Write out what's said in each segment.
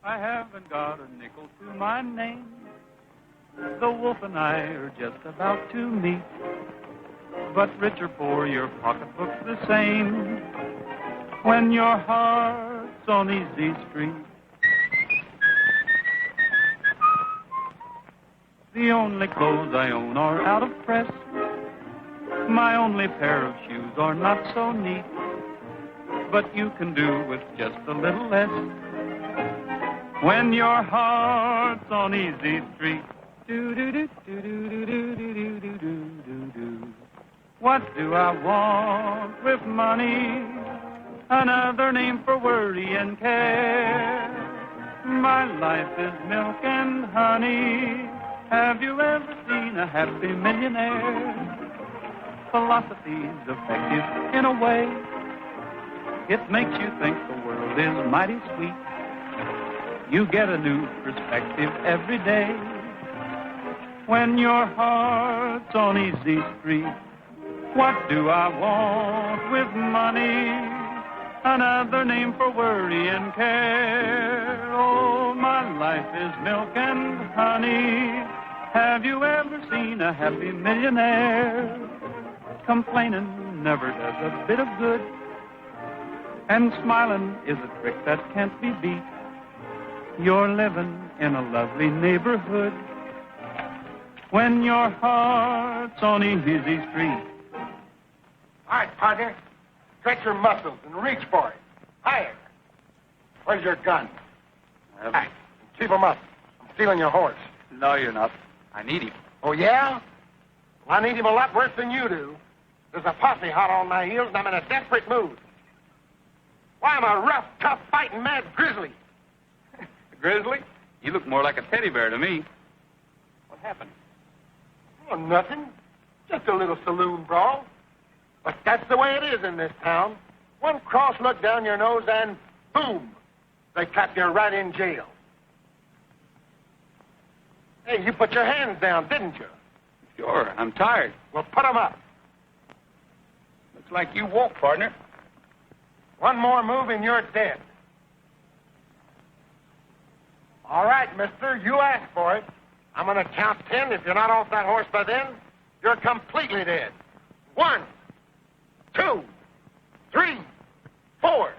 I haven't got a nickel to my name. The wolf and I are just about to meet. But rich or poor, your pocketbook's the same when your heart's on easy street. The only clothes I own are out of press. My only pair of shoes are not so neat. But you can do with just a little less when your heart's on easy street. Do-do-do-do-do-do-do-do-do-do-do. What do I want with money? Another name for worry and care. My life is milk and honey. Have you ever seen a happy millionaire? Philosophy's effective in a way. It makes you think the world is mighty sweet. You get a new perspective every day when your heart's on easy street. What do I want with money? Another name for worry and care. Oh, my life is milk and honey. Have you ever seen a happy millionaire? Complaining never does a bit of good, and smiling is a trick that can't be beat. You're living in a lovely neighborhood when your heart's on easy street. All right, partner. Stretch your muscles and reach for it. Higher. Where's your gun? Hey, keep him up. I'm stealing your horse. No, you're not. I need him. Oh, yeah? Well, I need him a lot worse than you do. There's a posse hot on my heels, and I'm in a desperate mood. Why, I'm a rough, tough, fighting, mad grizzly. A grizzly? You look more like a teddy bear to me. What happened? Oh, nothing. Just a little saloon brawl. But that's the way it is in this town. One cross look down your nose and boom, they clap you right in jail. Hey, you put your hands down, didn't you? Sure, I'm tired. Well, put 'em up. Looks like you walk, partner. One more move and you're dead. All right, mister, you asked for it. I'm going to count 10. If you're not off that horse by then, you're completely dead. 1, 2, 3, 4.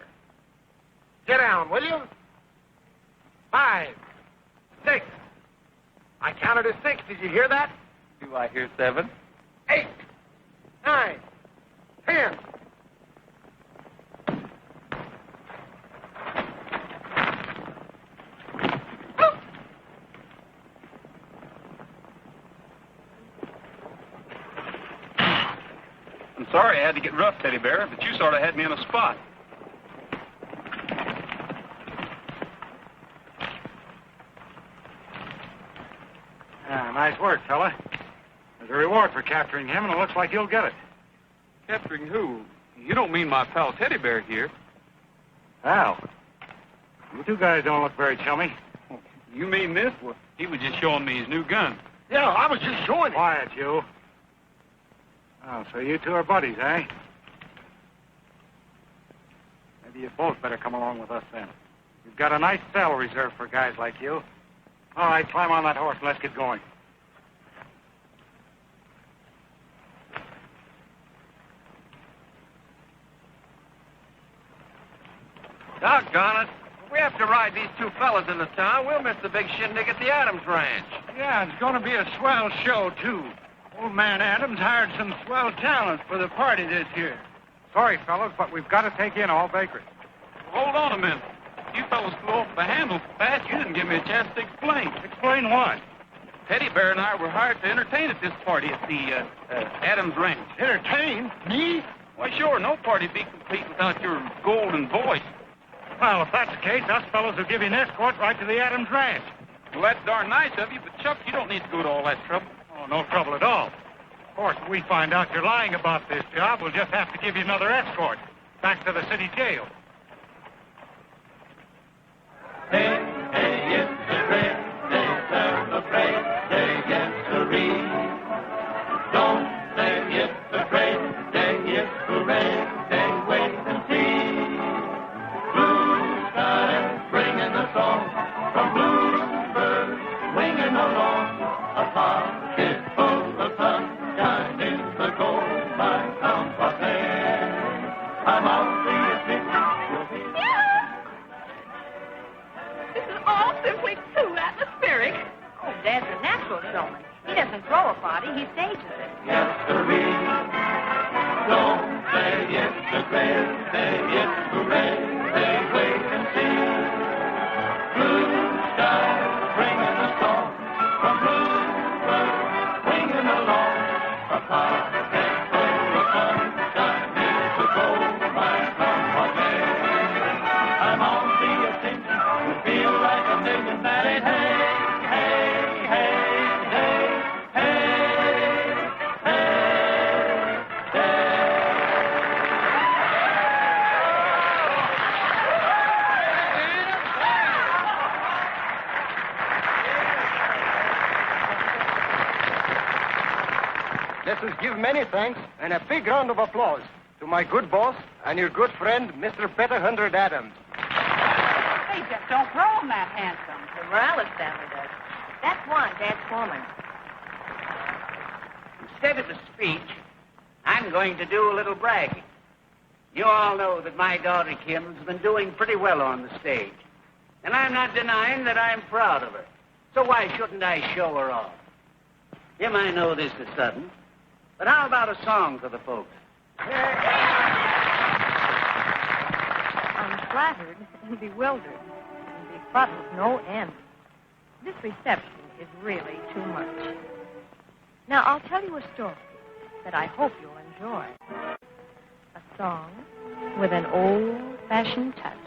Get down, will you? 5, 6. I counted to 6. Did you hear that? Do I hear 7? 8, 9, 10. I'm sorry I had to get rough, Teddy Bear, but you sort of had me on a spot. Nice work, fella. There's a reward for capturing him, and it looks like you'll get it. Capturing who? You don't mean my pal Teddy Bear here. Al, you two guys don't look very chummy. You mean this? Well, he was just showing me his new gun. Yeah, I was just showing it. Quiet, you. Oh, so you two are buddies, eh? Maybe you both better come along with us then. We've got a nice cell reserved for guys like you. All right, climb on that horse and let's get going. Doggone it. If we have to ride these two fellas into town, we'll miss the big shindig at the Adams Ranch. Yeah, it's going to be a swell show, too. Old man Adams hired some swell talent for the party this year. Sorry, fellas, but we've got to take in all bakers. Hold on a minute. You fellas flew off the handle fast. You didn't give me a chance to explain. Explain what? Teddy Bear and I were hired to entertain at this party at the Adams Ranch. Entertain? Me? Why, sure, no party'd be complete without your golden voice. Well, if that's the case, us fellows will give you an escort right to the Adams Ranch. Well, that's darn nice of you, but Chuck, you don't need to go to all that trouble. Oh, no trouble at all. Of course, if we find out you're lying about this job, we'll just have to give you another escort back to the city jail. Hey, hey, it's the train. They celebrate. Say yes, sirree. Don't say it's the train. Say yes, hooray. Say wait and see. Blue skies bringing the song. showman. He doesn't throw a party, he stages it. Yes, sirree. Don't say it's a great day, it's hooray. Say, wait and see. Blue skies bringing a song from bluebirds singing along. A pocket full of sunshine is the gold mine from Marclay. I'm on the ascension, you feel like a million that ain't hey, hey, hey, hey, hey, hey, hey. Let us give many thanks and a big round of applause to my good boss and your good friend, Mr. Better Hundred Adams. Hey, just don't throw him that handsome. The Morales family does. That's Juan, Dad's foreman. Instead of the speech, I'm going to do a little bragging. You all know that my daughter Kim's been doing pretty well on the stage. And I'm not denying that I'm proud of her. So why shouldn't I show her off? Kim, I know this is sudden, but how about a song for the folks? I'm flattered and bewildered and befuddled no end. This reception is really too much. Now, I'll tell you a story that I hope you'll enjoy. A song with an old-fashioned touch.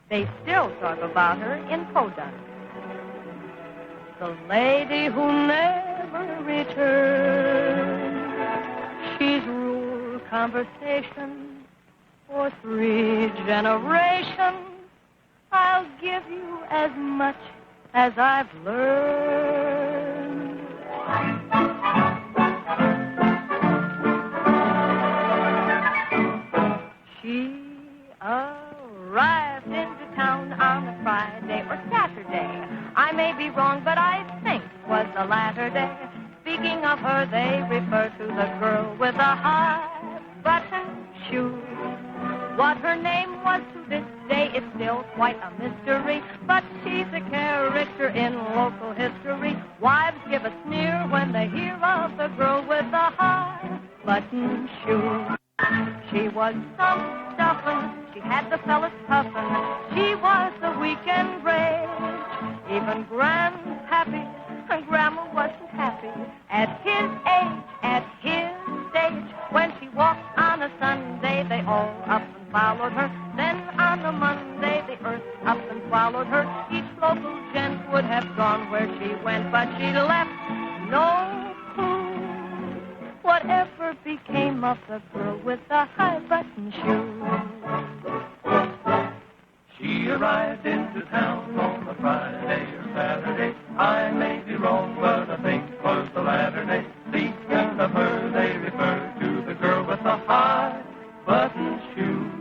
They still talk about her in Podunk. The lady who never returned. She's ruled conversation for 3 generations. I'll give you as much as I've learned. She arrived into town on a Friday or Saturday. I may be wrong, but I think it was the latter day. Speaking of her, they refer to the girl with the high-button shoes. What her name was to this day is still quite a mystery, but she's a character in local history. Wives give a sneer when they hear of the girl with the high-button shoes. She was some stuffin', she had the fellas puffin'. She was the weekend rage. Even Grandpappy and Grandma wasn't happy at his age, at his stage. When she walked on a Sunday, they all up and followed her. Then on a Monday, the earth up and swallowed her. Each local gent would have gone where she went, but she left no clue. Whatever became of the girl with the high-button shoes? She arrived into town on a Friday or Saturday. I may be wrong, but I think it was the latter day. Speaking of her, they refer to the girl with the high-button shoes.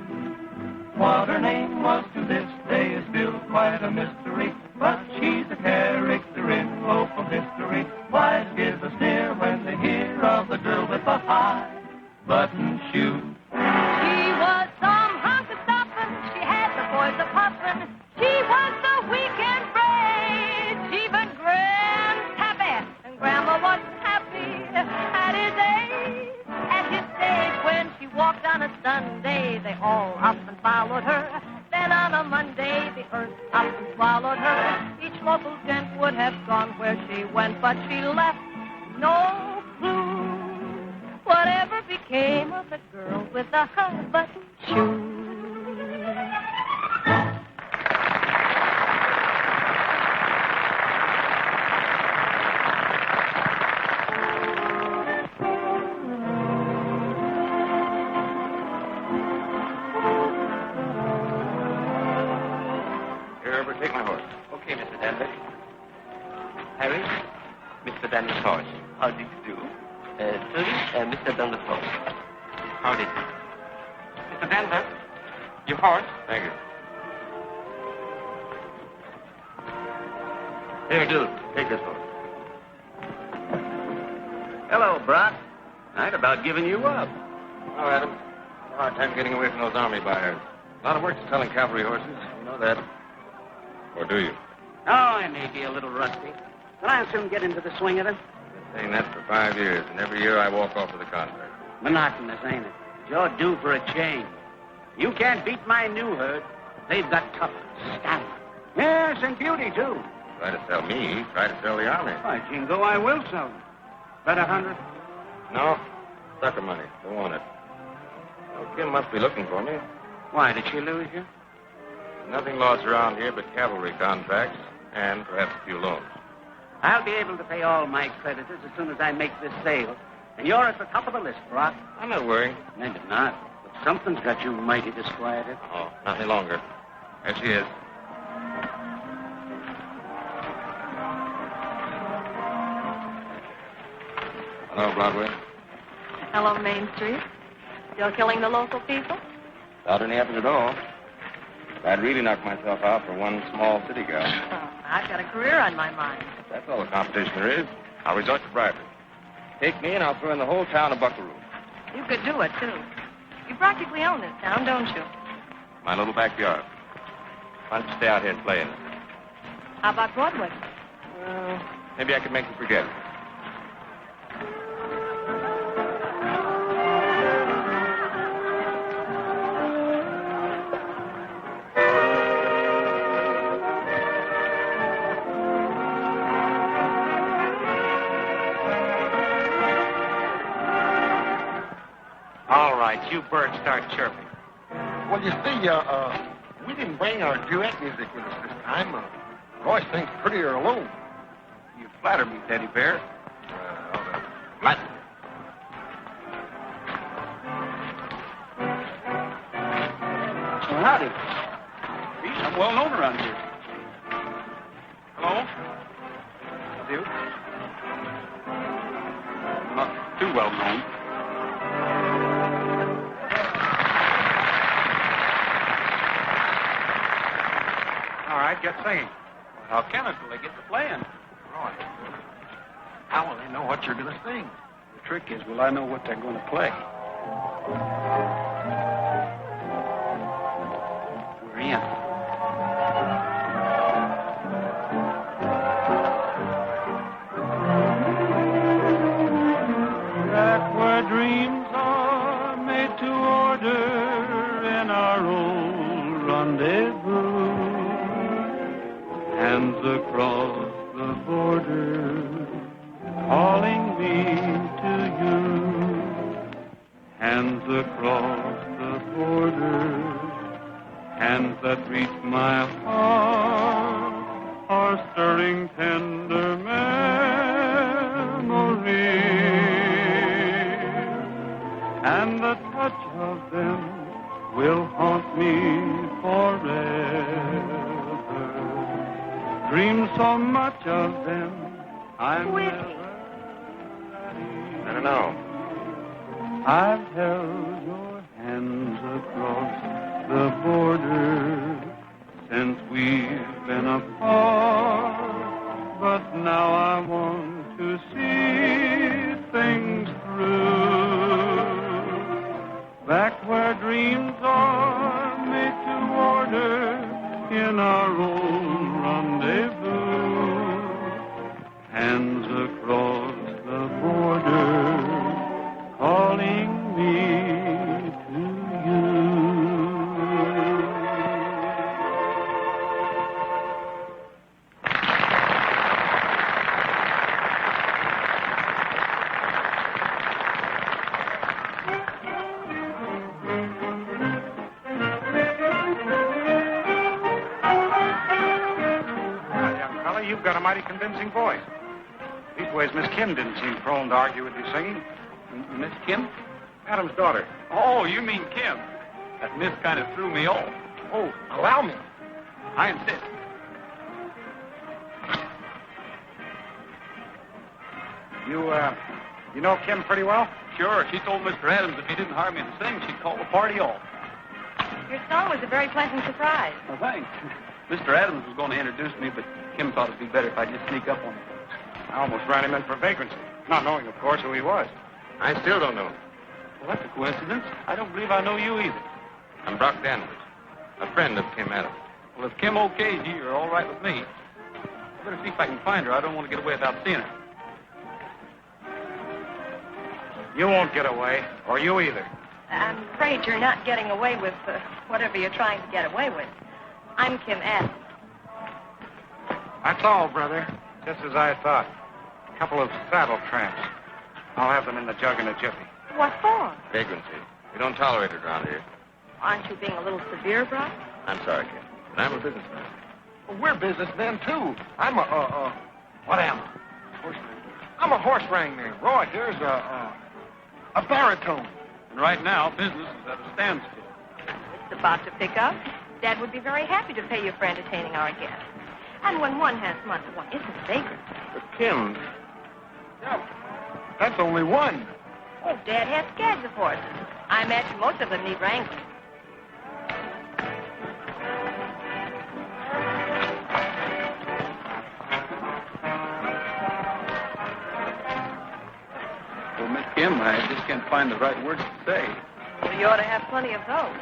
What her name was to this day is still quite a mystery, but she's a character in local history. Wives give a sneer when they hear of the girl with the high-button shoes. She was some hunk of stuffin', she had the boys a-puffin'. She was the weekend rage. Even Grandpappy and Grandma wasn't happy at his age, at his stage. When she walked on a Sunday, they all up and followed her. Then on a Monday, the earth up and swallowed her. Each local gent would have gone where she went, but she left no clue. Whatever became of the girl with the high-button shoes? Take my horse. Okay, Mr. Danver. Harry, Mr. Danver's horse. How did you do? Mr. Danver's horse. How did you? Mr. Danver, your horse. Thank you. Here, Duke, take this horse. Hello, Brock. I'd about given you up. Oh, Adam. A hard time getting away from those army buyers. A lot of work selling cavalry horses. You know that. Or do you? Oh, I may be a little rusty. Then I'll soon get into the swing of it. Been saying that for 5 years, and every year I walk off with a contract. Monotonous, ain't it? You're due for a change. You can't beat my new herd. They've got toughness, stamina. Yes, and beauty, too. Try to sell me, try to sell the army. By jingo, I will sell them. Bet 100? No, sucker money. Don't want it. Well, Kim must be looking for me. Why, did she lose you? Nothing lost around here but cavalry contracts and perhaps a few loans. I'll be able to pay all my creditors as soon as I make this sale. And you're at the top of the list, Brock. I'm not worrying. Maybe not. But something's got you mighty disquieted. Oh, not any longer. There she is. Hello, Broadway. Hello, Main Street. Still killing the local people? Without any effort at all. I'd really knock myself out for one small city girl. Oh, I've got a career on my mind. That's all the competition there is. I'll resort to bribery. Take me and I'll throw in the whole town a buckaroo. You could do it, too. You practically own this town, don't you? My little backyard. Why don't you stay out here and play in it? How about Broadway? Well, maybe I could make you forget it. All right, you birds start chirping. Well, you see, we didn't bring our duet music with us this time. Roy sings prettier alone. You flatter me, Teddy Bear. Flat. Well, howdy. Geez, I'm well known around here. Hello? How do you? Not too well known. All right, get singing. How can it till they get to playing? Roy, how will they know what you're going to sing? The trick is, will I know what they're going to play? We're in. Back where dreams are made to order in our old rendezvous. Hands across the border, calling me to you. Hands across the border, hands that reach my heart are stirring tender memories. And the touch of them will haunt me forever. Dream so much of them, I'm never at ease. I don't know. I've held your hands across the border since we've been apart, but now I want to see things through. Back where dreams are made to order in our old rendezvous. Hands across the border, calling me to you. Young fella, you've got a mighty convincing voice. Leastways, Miss Kim didn't seem prone to argue with you singing. Miss Kim? Adam's daughter. Oh, you mean Kim. That miss kind of threw me off. Oh, allow me. I insist. You know Kim pretty well? Sure, she told Mr. Adams if he didn't hire me to sing, she'd call the party off. Your song was a very pleasant surprise. Well, thanks. Mr. Adams was going to introduce me, but Kim thought it'd be better if I just sneak up on him. I almost ran him in for vagrancy, not knowing, of course, who he was. I still don't know. Well, that's a coincidence. I don't believe I know you either. I'm Brock Danver, a friend of Kim Adams. Well, if Kim okays you, you're all right with me. better see if I can find her. I don't want to get away without seeing her. You won't get away, or you either. I'm afraid you're not getting away with whatever you're trying to get away with. I'm Kim Adams. That's all, brother. Just as I thought. A couple of saddle tramps. I'll have them in the jug in a jiffy. What for? Vagrancy. We don't tolerate it around here. Aren't you being a little severe, Brock? I'm sorry, kid. But I'm a businessman. Well, we're businessmen, too. I'm what am I? Horse wrangler. I'm a horse wrangler. Roy, here's a baritone. And right now, business is at a standstill. It's about to pick up. Dad would be very happy to pay you for entertaining our guests. And when one has money, one isn't vagant. But, Kim... That's only one. Oh, Dad has scads of horses. I imagine most of them need wrangling. Well, Miss Kim, I just can't find the right words to say. Well, you ought to have plenty of those.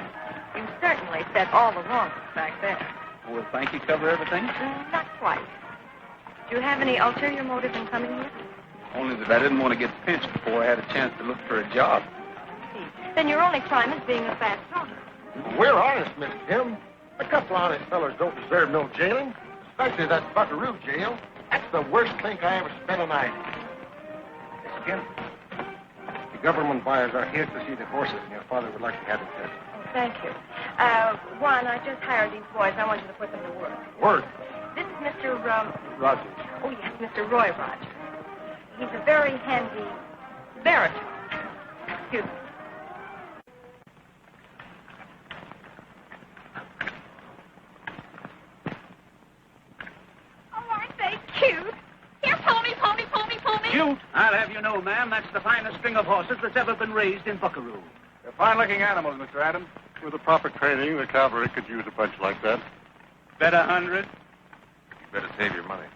You certainly said all the wrong ones back there. Will thank you cover everything? Not quite. Do you have any ulterior motive in coming here? Only that I didn't want to get pinched before I had a chance to look for a job. Then your only crime is being a fast talker. We're honest, Miss Kim. A couple honest fellers don't deserve no jailing, especially that buckaroo jail. That's the worst thing I ever spent a night in. Miss Kim, the government buyers are here to see the horses, and your father would like to have them tested. Oh, thank you. Juan, I just hired these boys. I want you to put them to work. Work? This is Mr. Rogers. Oh, yes, Mr. Roy Rogers. He's a very handy baritone. Excuse me. Cute. Here, pull me. Cute? I'll have you know, ma'am, that's the finest string of horses that's ever been raised in Buckaroo. They're fine-looking animals, Mr. Adams. With the proper training, the cavalry could use a bunch like that. Bet 100. You better save your money.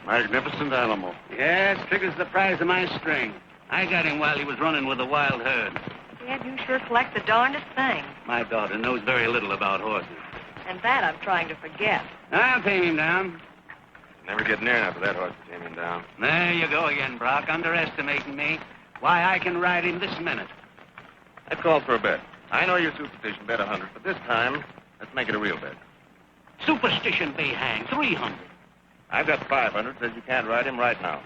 Magnificent animal. Yes, Trigger's the prize of my string. I got him while he was running with a wild herd. Dad, you sure collect the darndest thing. My daughter knows very little about horses. And that I'm trying to forget. I'll tame him down. Never get near enough of that horse to tame him down. There you go again, Brock, underestimating me. Why, I can ride him this minute. I'd call for a bet. I know you're superstition, bet 100, but this time, let's make it a real bet. Superstition be hanged, 300. I've got 500, says you can't ride him right now.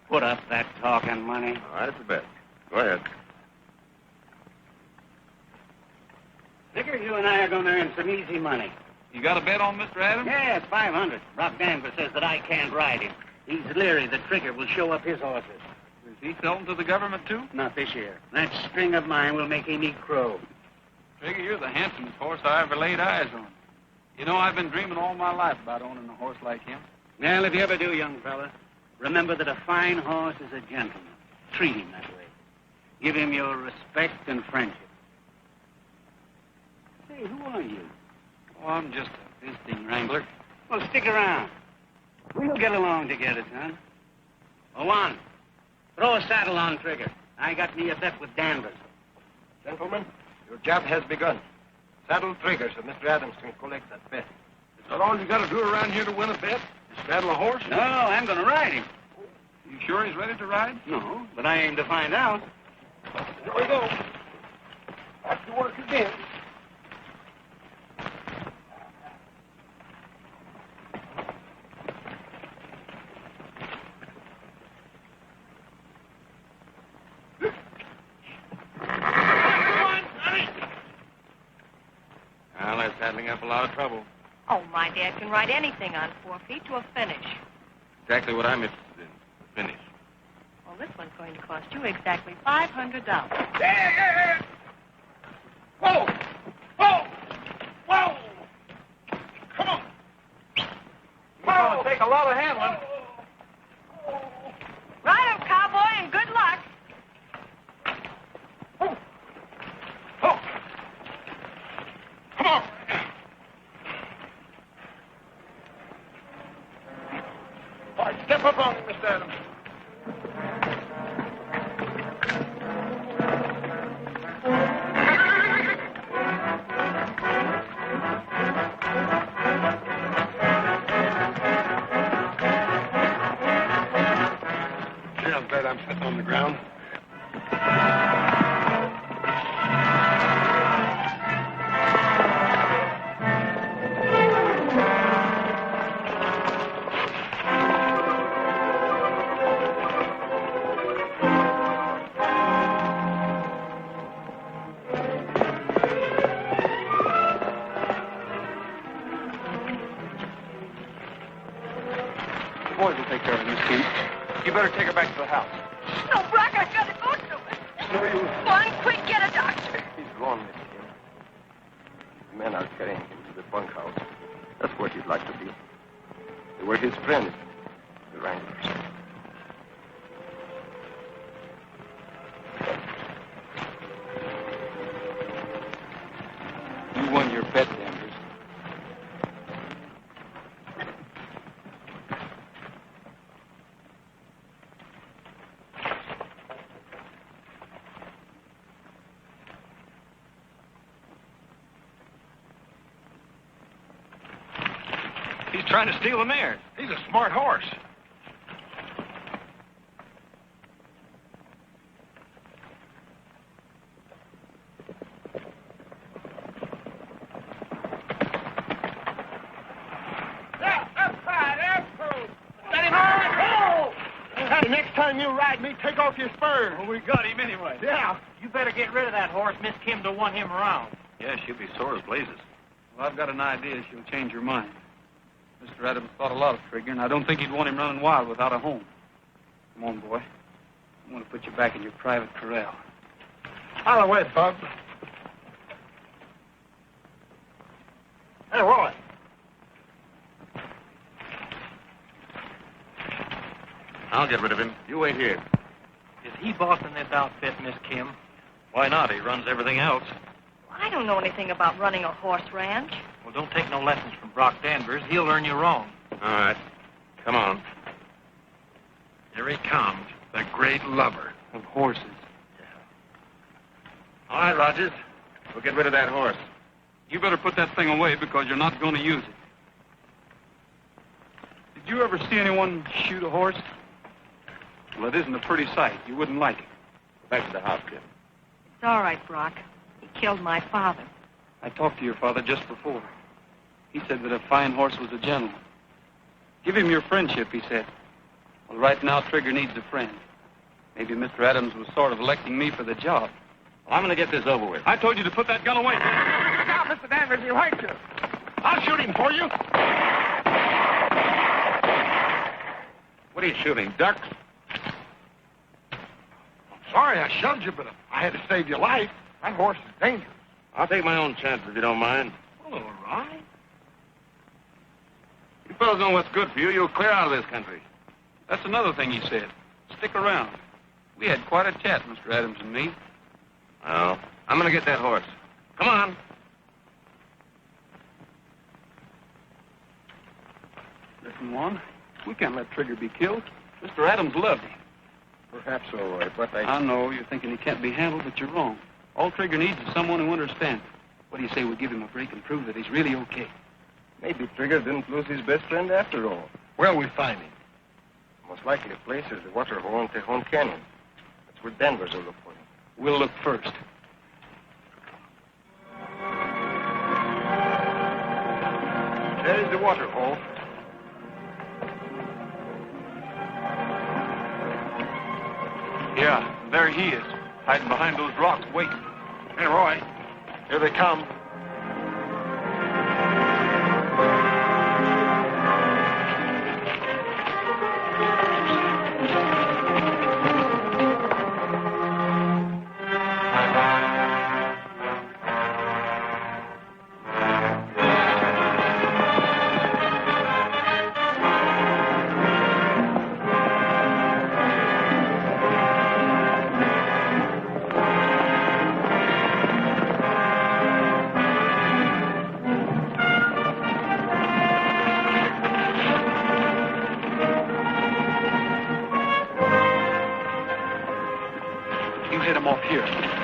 Put up that talking money. All right, it's a bet. Go ahead. Figure you and I are going to earn some easy money. You got a bet on Mr. Adams? Yes, 500. Rob Danver says that I can't ride him. He's leery that Trigger will show up his horses. Is he selling to the government, too? Not this year. That string of mine will make him eat crow. Trigger, you're the handsomest horse I ever laid eyes on. You know, I've been dreaming all my life about owning a horse like him. Well, if you ever do, young fella, remember that a fine horse is a gentleman. Treat him that way. Give him your respect and friendship. Say, who are you? Oh, I'm just a visiting wrangler. Well, stick around. We'll get along together, son. Well, Juan, throw a saddle on Trigger. I got me a bet with Danver. Gentlemen, your job has begun. Saddle Trigger so Mr. Adams can collect that bet. Is that all you got to do around here to win a bet? Is saddle a horse? No, I'm going to ride him. You sure he's ready to ride? No, but I aim to find out. Here we go. Back to work again. Well, that's handling up a lot of trouble. Oh, my dad can ride anything on 4 feet to a finish. Exactly what I'm interested in. Finish. Well, this one's going to cost you exactly $500. Hey! Whoa! Whoa! Whoa! Come on! It's going to take a lot of handling. Ride him, cowboy, and good luck. Oh! Oh! Come on! All right, step up on him, Mr. Adams. care of her, Miss Kim. You better take her back to the house. No, Brock, I gotta go to it. No, you... Juan, quick, get a doctor. He's gone, Miss Kim. The men are carrying him to the bunkhouse. That's where he'd like to be. They were his friends, the Wranglers. You won your bet, Danvers. He's trying to steal the mare. He's a smart horse. Next time you ride me, take off your spurs. Well, we got him anyway. Yeah. You better get rid of that horse. Miss Kim don't want him around. Yeah, she'll be sore as blazes. Well, I've got an idea she'll change her mind. Mr. Adams thought a lot of Trigger, and I don't think he'd want him running wild without a home. Come on, boy. I'm going to put you back in your private corral. Out of the way, Bub. Hey, Roy. I'll get rid of him. You wait here. Is he bossing this outfit, Miss Kim? Why not? He runs everything else. I don't know anything about running a horse ranch. Well, don't take no lessons from Brock Danvers. He'll learn you wrong. All right. Come on. Here he comes, the great lover. Of horses. All right, Rogers. We'll get rid of that horse. You better put that thing away because you're not going to use it. Did you ever see anyone shoot a horse? Well, it isn't a pretty sight. You wouldn't like it. Go back to the house, kid. It's all right, Brock. He killed my father. I talked to your father just before. He said that a fine horse was a gentleman. Give him your friendship, he said. Well, right now, Trigger needs a friend. Maybe Mr. Adams was sort of electing me for the job. Well, I'm going to get this over with. I told you to put that gun away. Now, Mr. Danvers, he'll hurt you. I'll shoot him for you. What are you shooting, ducks? Sorry I shoved you, but I had to save your life. That horse is dangerous. I'll take my own chances if you don't mind. Well, all right. You fellas know what's good for you. You'll clear out of this country. That's another thing he said. Stick around. We had quite a chat, Mr. Adams and me. Well, I'm going to get that horse. Come on. Listen, Juan, we can't let Trigger be killed. Mr. Adams loved him. Perhaps so, Roy, but I know you're thinking he can't be handled, but you're wrong. All Trigger needs is someone who understands. What do you say we give him a break and prove that he's really okay? Maybe Trigger didn't lose his best friend after all. Where'll we find him? Most likely the place is the water hole in Crehan Canyon. That's where Danvers will look for him. We'll look first. There is the water hole. Yeah, there he is, hiding behind those rocks, waiting. Hey, Roy. Here they come.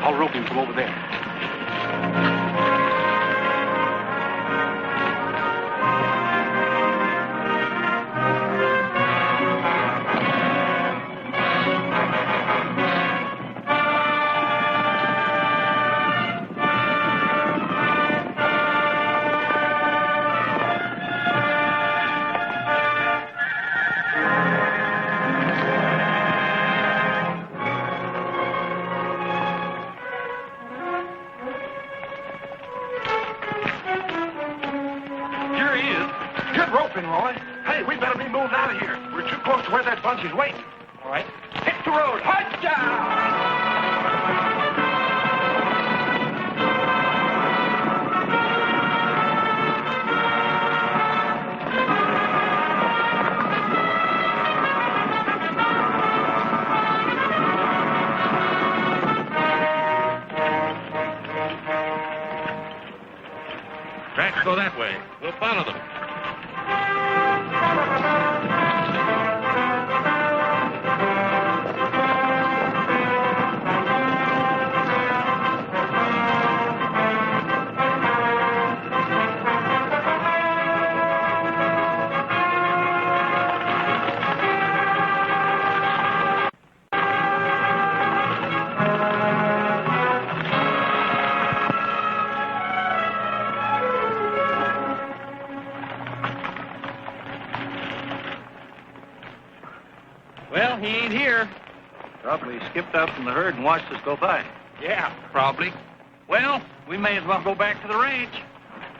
I'll rope him from over there. Good roping, Roy. Hey, we better be moving out of here. We're too close to where that bunch is waiting. All right. Hit the road. Tracks go that way. We'll follow them. Well, he ain't here. Probably skipped out from the herd and watched us go by. Yeah, probably. Well, we may as well go back to the ranch.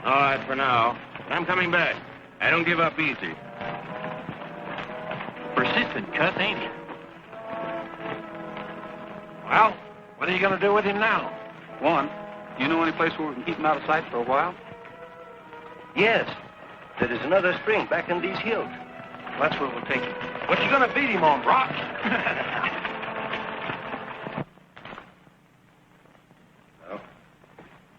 All right, for now. But I'm coming back. I don't give up easy. Persistent cuss, ain't he? Well, what are you going to do with him now? Juan, do you know any place where we can keep him out of sight for a while? Yes. There is another spring back in these hills. That's where we'll take him. What you going to beat him on, Brock? Well,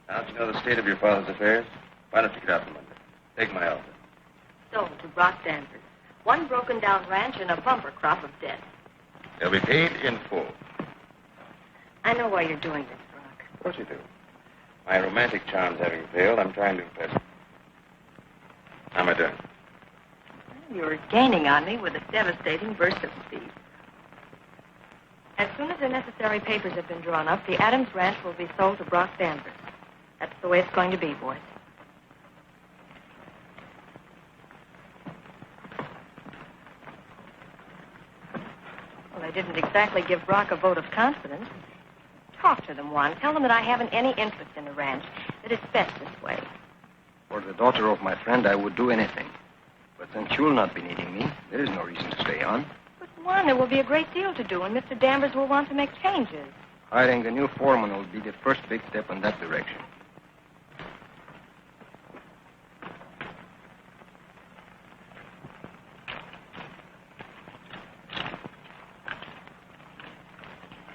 now that you know the state of your father's affairs, why don't you get out from under? Take my offer. Sold to Brock Danver. One broken down ranch and a bumper crop of debt. They'll be paid in full. I know why you're doing this, Brock. Of course you do. My romantic charms having failed, I'm trying to impress you. How am I doing? You're gaining on me with a devastating burst of speed. As soon as the necessary papers have been drawn up, the Adams Ranch will be sold to Brock Danver. That's the way it's going to be, boys. Well, I didn't exactly give Brock a vote of confidence. Talk to them, Juan. Tell them that I haven't any interest in the ranch, that it's best this way. For the daughter of my friend, I would do anything. But since you'll not be needing me, there is no reason to stay on. But, Juan, there will be a great deal to do, and Mr. Danvers will want to make changes. Hiring the new foreman will be the first big step in that direction.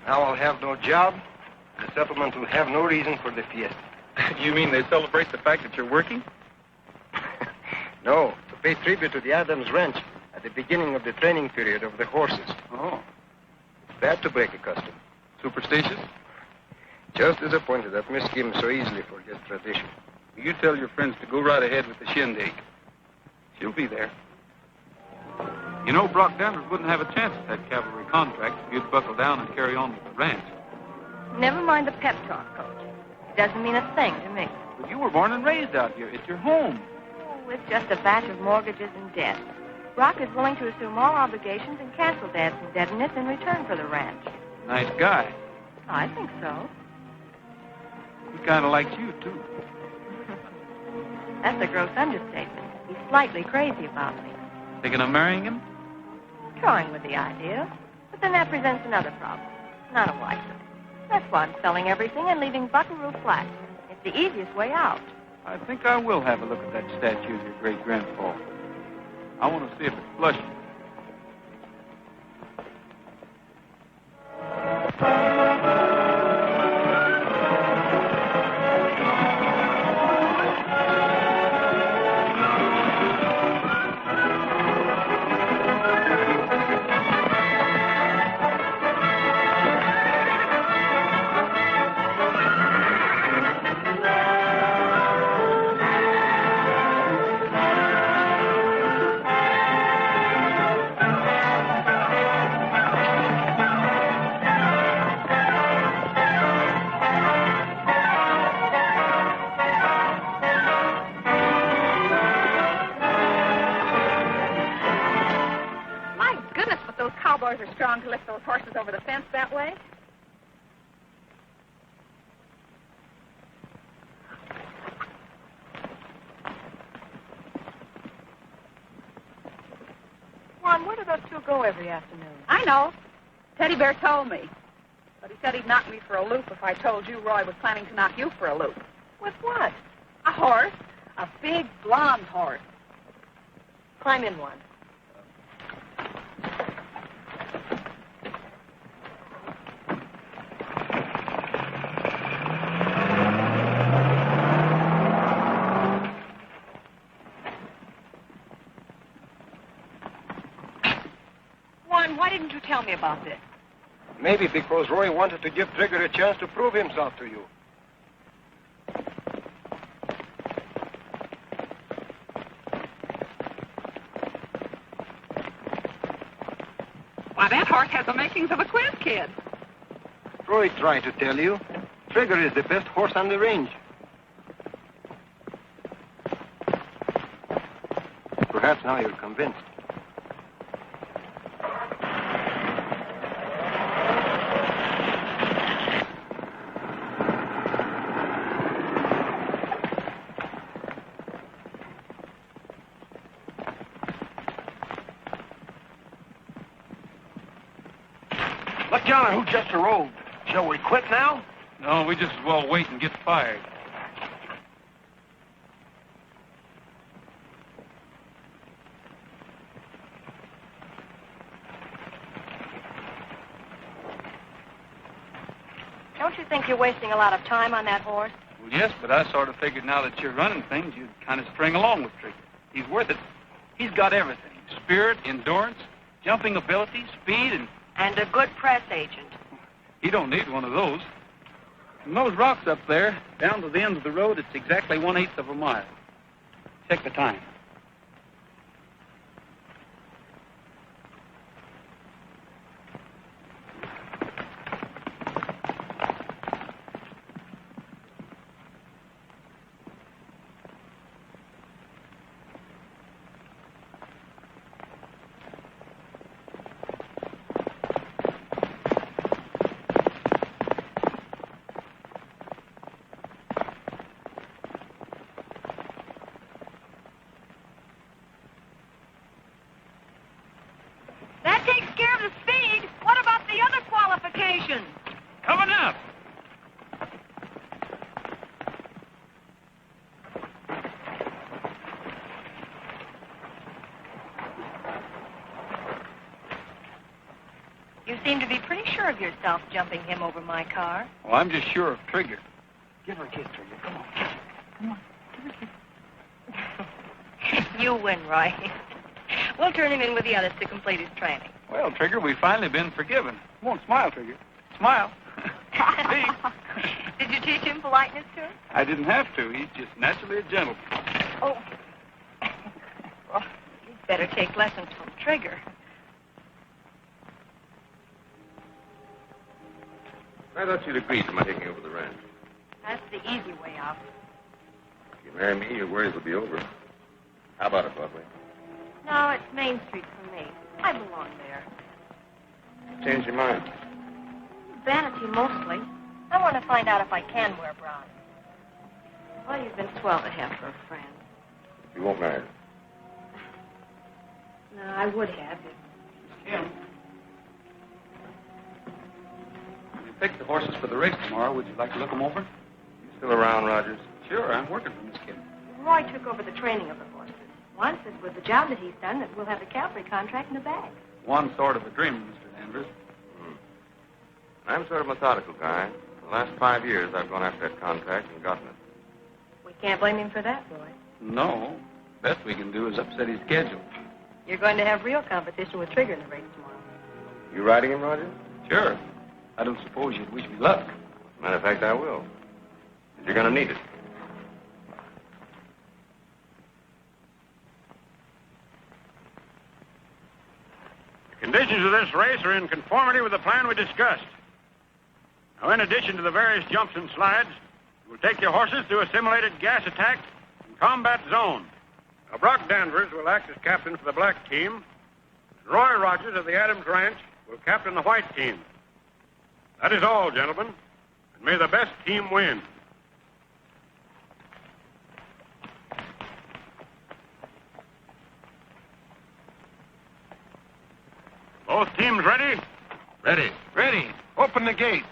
Now I'll have no job. The settlement will have no reason for the fiesta. You mean they celebrate the fact that you're working? No, to pay tribute to the Adams Ranch at the beginning of the training period of the horses. Oh. It's bad to break a custom. Superstitious? Just disappointed that Miss Kim so easily forgets tradition. You tell your friends to go right ahead with the shindig. She'll be there. You know, Brock Danvers wouldn't have a chance at that cavalry contract if you'd buckle down and carry on with the ranch. Never mind the pep talk, Coach. It doesn't mean a thing to me. But you were born and raised out here. It's your home. Oh, it's just a batch of mortgages and debt. Brock is willing to assume all obligations and cancel Dad's indebtedness in return for the ranch. Nice guy. I think so. He kind of likes you, too. That's a gross understatement. He's slightly crazy about me. Thinking of marrying him? Toying with the idea. But then that presents another problem. Not a wife. That's why I'm selling everything and leaving Buckaroo flat. It's the easiest way out. I think I will have a look at that statue of your great-grandpa. I want to see if it's flush. those two go every afternoon? I know. Teddy Bear told me. But he said he'd knock me for a loop if I told you Roy was planning to knock you for a loop. With what? A horse. A big blonde horse. Climb in one. Juan, why didn't you tell me about this? Maybe because Roy wanted to give Trigger a chance to prove himself to you. Why, that horse has the makings of a quiz kid. Roy tried to tell you. Trigger is the best horse on the range. Perhaps now you're convinced. Look yonder, who just arose. Shall we quit now? No, we just as well wait and get fired. Don't you think you're wasting a lot of time on that horse? Well, yes, but I sort of figured now that you're running things, you'd kind of string along with Trigger. He's worth it. He's got everything. Spirit, endurance, jumping ability, speed, And a good press agent. he don't need one of those. From those rocks up there, down to the end of the road, it's exactly 1/8 of a mile. Check the time. That takes care of the speed. What about the other qualifications? Coming up. You seem to be pretty sure of yourself jumping him over my car. Well, I'm just sure of Trigger. Give her a kiss, Trigger. Come on. Come on, give her a kiss. You win, Roy. We'll turn him in with the others to complete his training. Well, Trigger, we've finally been forgiven. Come on, smile, Trigger. Smile. Did you teach him politeness, too? I didn't have to. He's just naturally a gentleman. Oh. Well, you'd better take lessons from Trigger. I thought you'd agreed to my taking over the ranch. That's the easy way out. If you marry me, your worries will be over. How about it, Broadway? No, it's Main Street for me. I belong there. Change your mind. Vanity, mostly. I want to find out if I can wear brown. Well, you've been swell to have for a friend. You won't marry her. No, I would have if... Kim. You picked the horses for the race tomorrow. Would you like to look them over? You still around, Rogers? Sure, I'm working for Miss Kim. Roy took over the training of the horses. Once, it's with the job that he's done that we'll have the cavalry contract in the bag. One sort of a dream, Mr. Danvers. I'm sort of a methodical guy. For the last 5 years, I've gone after that contract and gotten it. We can't blame him for that, Roy. No. Best we can do is upset his schedule. You're going to have real competition with Trigger in the race tomorrow. You riding him, Rogers? Sure. I don't suppose you'd wish me luck. Matter of fact, I will. You're going to need it. The conditions of this race are in conformity with the plan we discussed. Now, in addition to the various jumps and slides, you will take your horses through a simulated gas attack and combat zone. Now, Brock Danvers will act as captain for the black team. Roy Rogers of the Adams Ranch will captain the white team. That is all, gentlemen. And may the best team win. Both teams ready? Ready. Ready. Open the gate.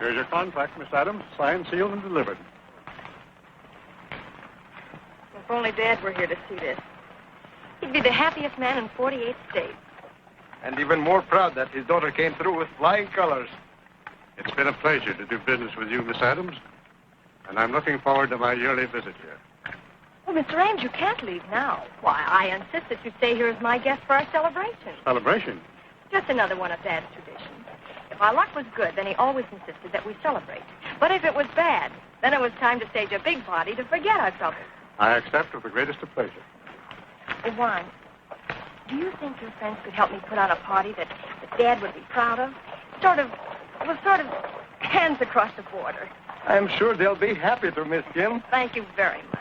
Here's your contract, Miss Adams. Signed, sealed, and delivered. If only Dad were here to see this. He'd be the happiest man in 48 states. And even more proud that his daughter came through with flying colors. It's been a pleasure to do business with you, Miss Adams. And I'm looking forward to my yearly visit here. Well, Mr. Ames, you can't leave now. Why, I insist that you stay here as my guest for our celebration. Celebration? Just another one of Dad's traditions. If our luck was good, then he always insisted that we celebrate. But if it was bad, then it was time to stage a big party to forget our troubles. I accept with the greatest of pleasure. Juan, do you think your friends could help me put on a party that Dad would be proud of? Sort of hands across the border. I'm sure they'll be happy to, Miss Guinn. Thank you very much.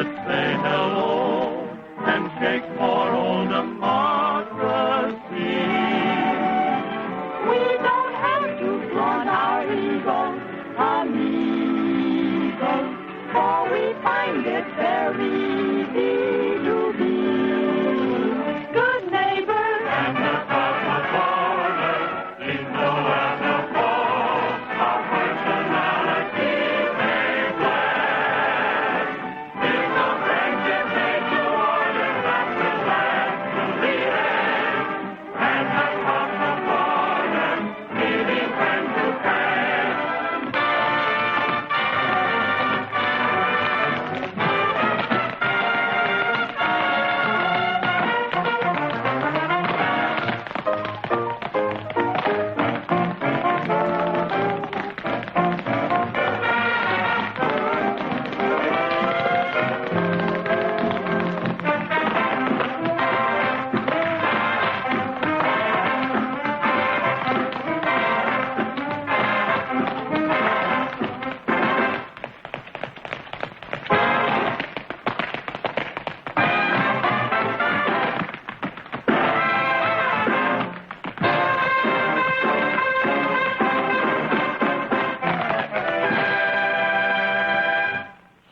let's say hello and shake for old democracy. We don't have to flaunt our egos, amigos, for we find it very easy to be good neighbors. And the cosmopolitan seems no as a fall. Our personality may blend. There's no friendship made to order that will last to the end. And the cosmopolitan meeting friend to friend.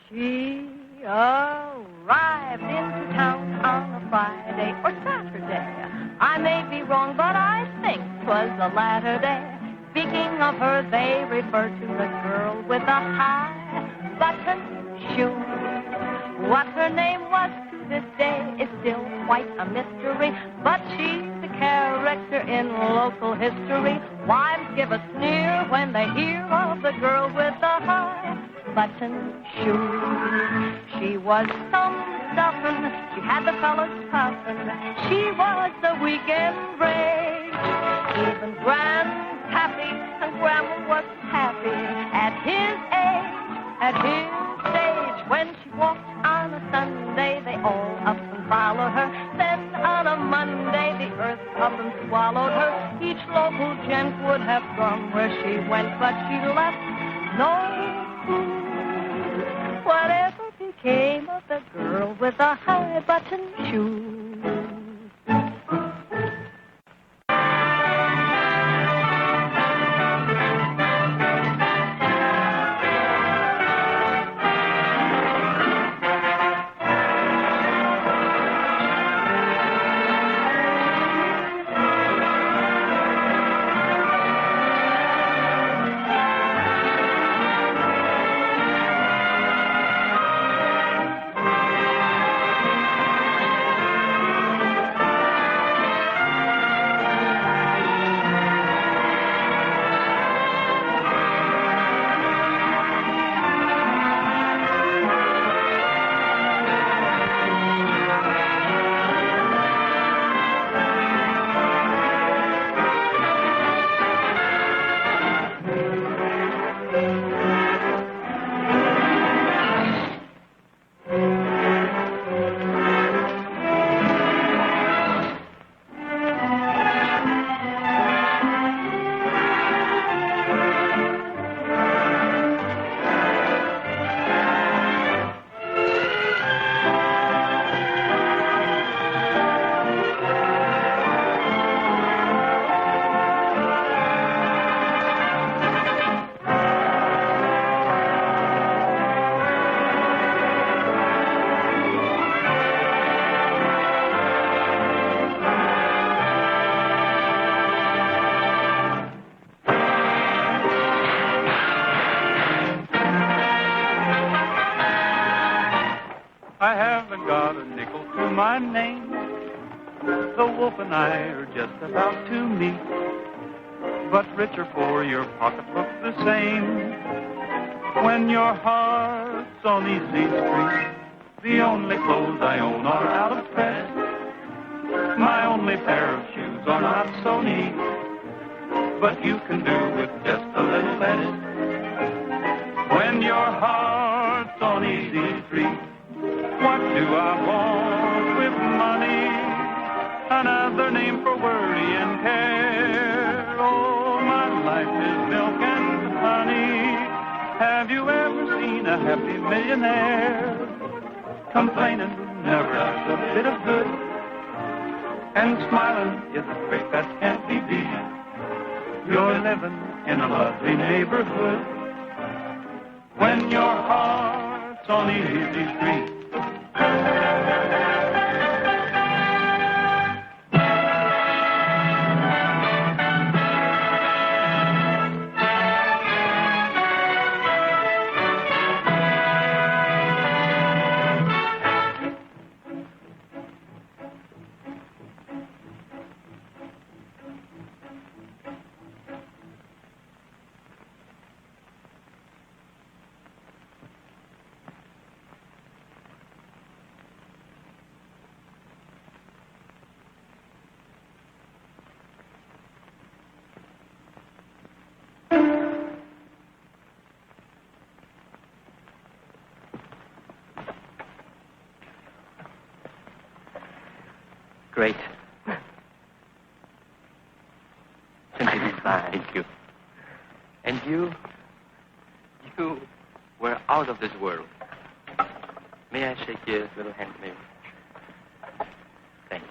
She arrived into town on a Friday or Saturday. I may be wrong, but I think 'twas the latter day. Speaking of her, they refer to the girl with the high-button shoes. What her name was to this day is still quite a mystery, but she's a character in local history. Wives give a sneer when they hear of the girl with the high-button shoes. She was some stuffin', she had the fellas puffin', she was the weekend rage. Even Grandpappy and Grandma was happy at his age, at his stage. When she walked on a Sunday, they all up and followed her. Then on a Monday, the earth up and swallowed her. Each local gent would have gone where she went, but she left no clue. Whatever became of the girl with the high-button shoes? I haven't got a nickel to my name. The wolf and I are just about to meet. But rich or poor, your pocketbook's the same. When your heart's on easy street, the only clothes I own are out of press. My only pair of shoes are not so neat, but you can do with just a little lettuce. When your heart's on easy street, what do I want with money? Another name for worry and care. Oh, my life is milk and honey. Have you ever seen a happy millionaire? Complaining never does a bit of good. And smiling is a trait that can't be beat. You're living in a lovely neighborhood when your heart's on easy street. Great. Simply fine. Thank you. And you were out of this world. May I shake your little hand, maybe? Thank you.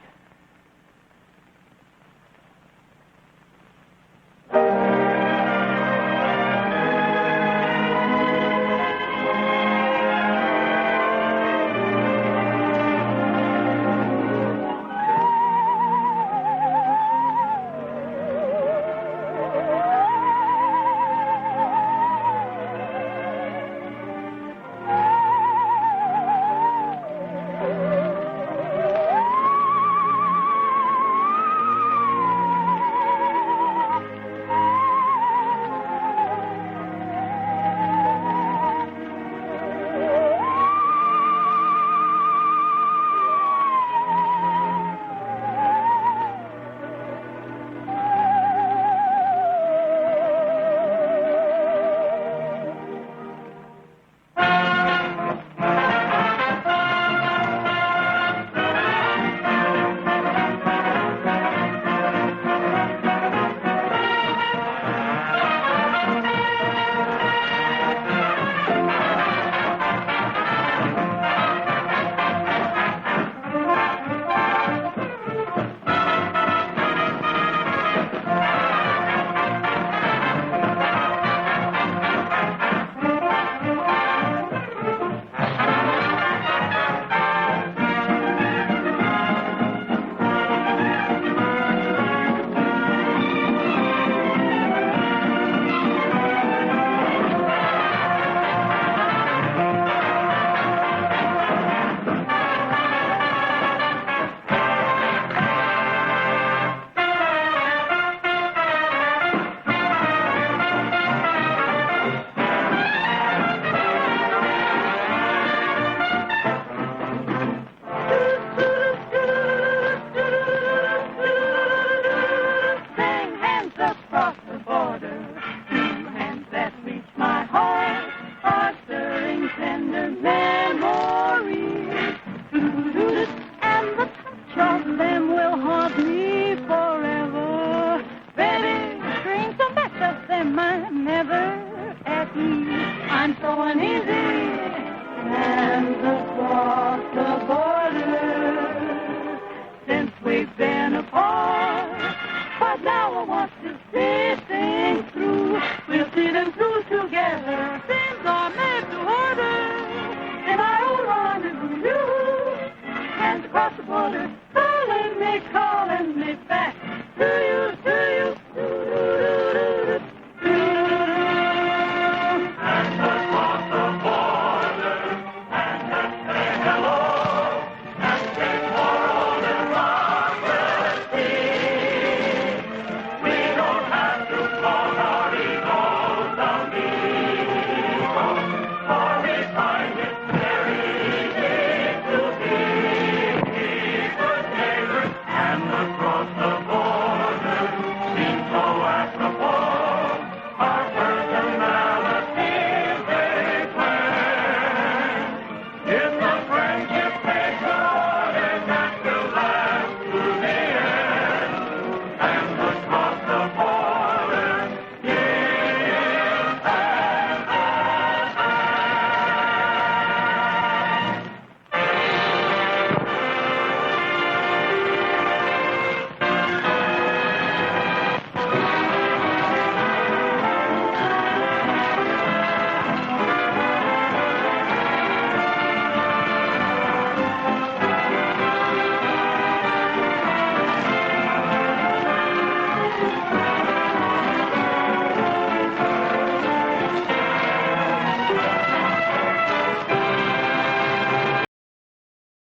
Calling me back.